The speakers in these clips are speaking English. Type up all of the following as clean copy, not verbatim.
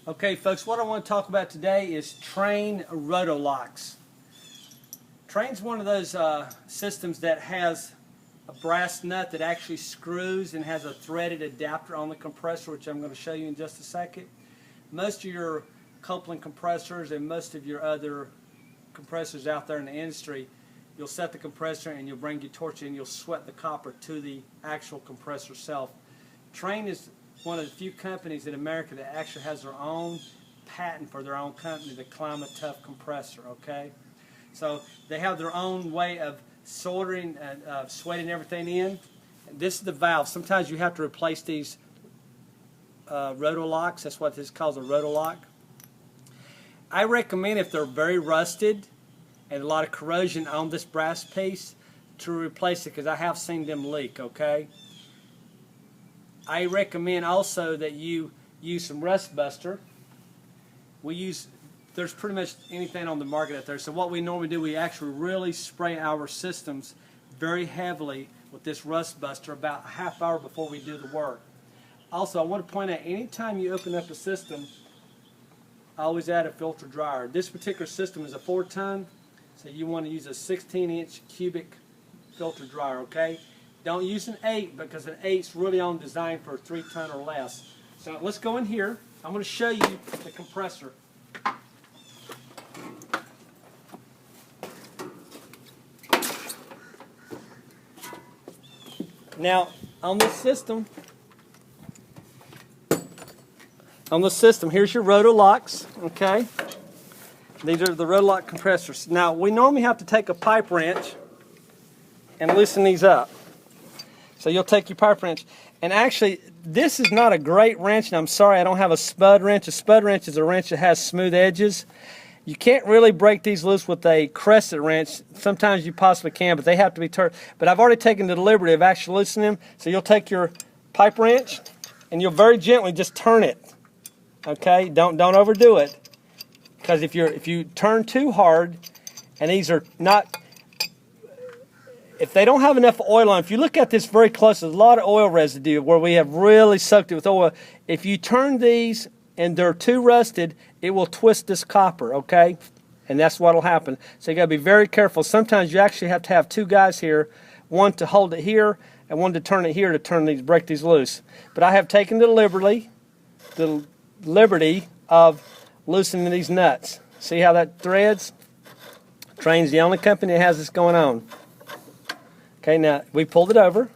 Okay, folks, what I want to talk about today is Trane Rotolocks. Trane's one of those systems that has a brass nut that actually screws and has a threaded adapter on the compressor, which I'm going to show you in just a second. Most of your coupling compressors and most of your other compressors out there in the industry, you'll set the compressor and you'll bring your torch in, you'll sweat the copper to the actual compressor itself. Trane is one of the few companies in America that actually has their own patent for their own company, the Climate Tough compressor, okay? So they have their own way of soldering and sweating everything in. And this is the valve. Sometimes you have to replace these Rotolocks. That's what this is called, a Rotolock. I recommend, if they're very rusted and a lot of corrosion on this brass piece, to replace it, because I have seen them leak, okay? I recommend also that you use some rust buster. There's pretty much anything on the market out there. So what we normally do, we actually really spray our systems very heavily with this rust buster about a half hour before we do the work. Also, I want to point out, anytime you open up a system, I always add a filter dryer. This particular system is a 4-ton, so you want to use a 16-inch cubic filter dryer, okay? Don't use an 8, because an 8's really on design for a 3-ton or less. So let's go in here. I'm going to show you the compressor. Now, on this system, here's your Rotolocks, okay? These are the Rotolock compressors. Now, we normally have to take a pipe wrench and loosen these up. So you'll take your pipe wrench, and actually, this is not a great wrench, and I'm sorry I don't have a spud wrench. A spud wrench is a wrench that has smooth edges. You can't really break these loose with a crescent wrench. Sometimes you possibly can, but they have to be turned. But I've already taken the liberty of actually loosening them. So you'll take your pipe wrench, and you'll very gently just turn it. Okay, don't overdo it, because if you turn too hard, and these are not, if they don't have enough oil on, if you look at this very close, there's a lot of oil residue where we have really soaked it with oil. If you turn these and they're too rusted, it will twist this copper, okay? And that's what will happen. So you got to be very careful. Sometimes you actually have to have two guys here, one to hold it here and one to turn it here to break these loose. But I have taken the liberty of loosening these nuts. See how that threads? Trane's the only company that has this going on. Okay, now we pulled it over.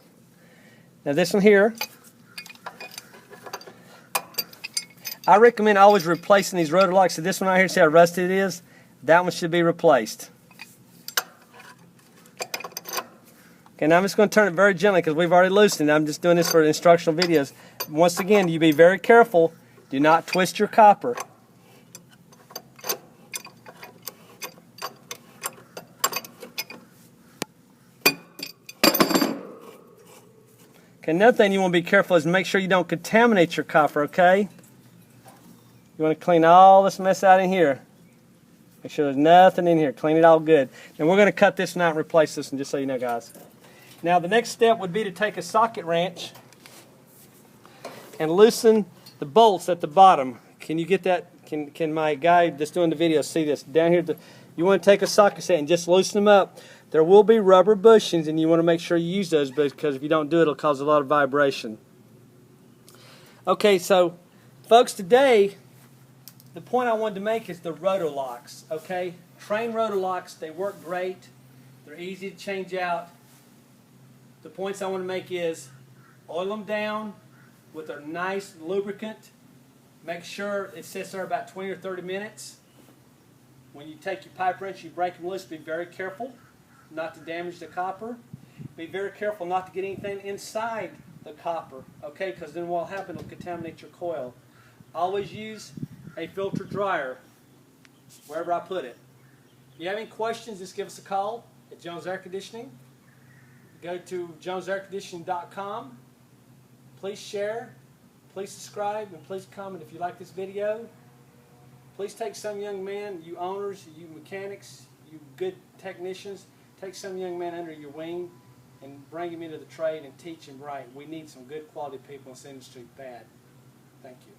Now this one here, I recommend always replacing these Rotolocks. So this one right here, see how rusted it is? That one should be replaced. Okay, now I'm just going to turn it very gently because we've already loosened it. I'm just doing this for instructional videos. Once again, you be very careful. Do not twist your copper. Okay, another thing you want to be careful is make sure you don't contaminate your copper, okay? You want to clean all this mess out in here. Make sure there's nothing in here. Clean it all good. And we're going to cut this one out and replace this one, just so you know, guys. Now, the next step would be to take a socket wrench and loosen the bolts at the bottom. Can you get that? Can my guy that's doing the video see this? Down here, you want to take a socket set and just loosen them up. There will be rubber bushings, and you want to make sure you use those, because if you don't do it, it'll cause a lot of vibration. Okay, so, folks, today, the point I wanted to make is the Rotolocks, okay? Trane Rotolocks, they work great. They're easy to change out. The points I want to make is oil them down with a nice lubricant. Make sure it sits there about 20 or 30 minutes. When you take your pipe wrench, you break them loose. Be very careful not to damage the copper. Be very careful not to get anything inside the copper, okay? Because then what will happen, it'll contaminate your coil. Always use a filter dryer wherever I put it. If you have any questions, just give us a call at Jones Air Conditioning. Go to jonesairconditioning.com. Please share, please subscribe, and please comment if you like this video. Please take some young man, you owners, you mechanics, you good technicians, take some young man under your wing and bring him into the trade and teach him right. We need some good quality people in this industry bad. Thank you.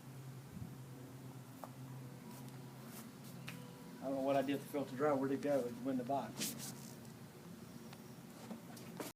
don't know what I did with the filter dryer. Where'd it go? It went in the box.